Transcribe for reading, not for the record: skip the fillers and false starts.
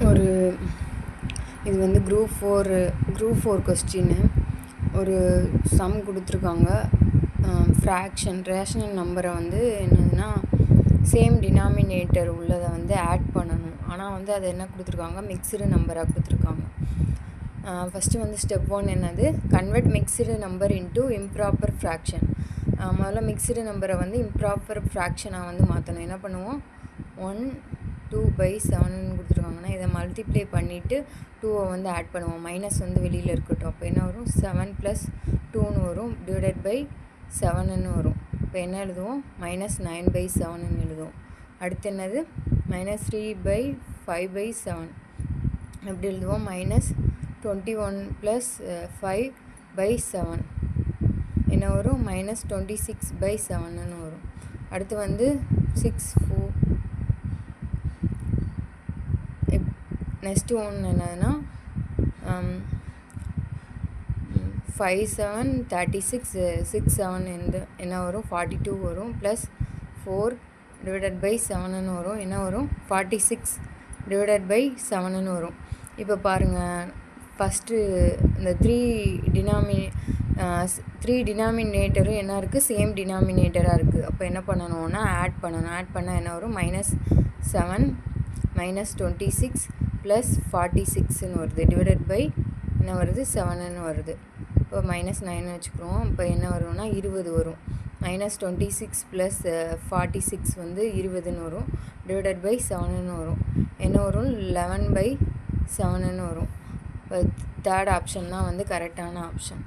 ஒரு இது வந்து குரூப் ஃபோர் கொஸ்டின்னு ஒரு சம் கொடுத்துருக்காங்க. ஃப்ராக்ஷன் ரேஷனல் நம்பரை வந்து என்னதுன்னா சேம் டினாமினேட்டர் உள்ளதை வந்து ஆட் பண்ணணும். ஆனால் வந்து அது என்ன கொடுத்துருக்காங்க, மிக்சடு நம்பராக கொடுத்துருக்காங்க. ஃபஸ்ட்டு வந்து ஸ்டெப் 1 என்னது, convert mixed number into improper fraction. முதல்ல மிக்சடு நம்பரை வந்து இம்ப்ராப்பர் ஃப்ராக்ஷனாக வந்து மாற்றணும். என்ன பண்ணுவோம், 1/2/7 கொடுத்துருக்காங்கன்னா இதை மல்டிப்ளை பண்ணிவிட்டு 2 வந்து ஆட் பண்ணுவோம். மைனஸ் வந்து வெளியில் இருக்கட்டும். அப்போ என்ன வரும், 7 + 2 வரும், டிவைடட் பை 7 வரும். இப்போ என்ன எழுதுவோம், -9/7 எழுதுவோம். அடுத்து என்னது, -3/5/7 எப்படி எழுதுவோம், -21 + 5/7 என்ன வரும், -26/7 வரும். அடுத்து வந்து 6/4. நெக்ஸ்ட்டு ஒன்று என்னதுன்னா 5 7 36 6 7 என்ன வரும், 42 வரும், +4 / 7 வரும். என்ன வரும், 46 / 7 வரும். இப்போ பாருங்கள், ஃபஸ்ட்டு இந்த த்ரீ டினாமினேட்டரும் என்ன இருக்குது, சேம் டினாமினேட்டராக இருக்குது. அப்போ என்ன பண்ணணும்னா ஆட் பண்ணணும். ஆட் பண்ணால் என்ன வரும், -7 -26 + 46 வருது, டிவைடட் பை என்ன வருது, 7 வருது. இப்போ -9 வச்சுக்கிறோம். இப்போ என்ன வரும்னா 20 வரும். -26 + 46 வந்து 20 வரும், டிவைடட் பை 7 வரும். என்ன வரும், 11/7 வரும். இப்போ தேர்ட் ஆப்ஷன் தான் வந்து கரெக்டான ஆப்ஷன்.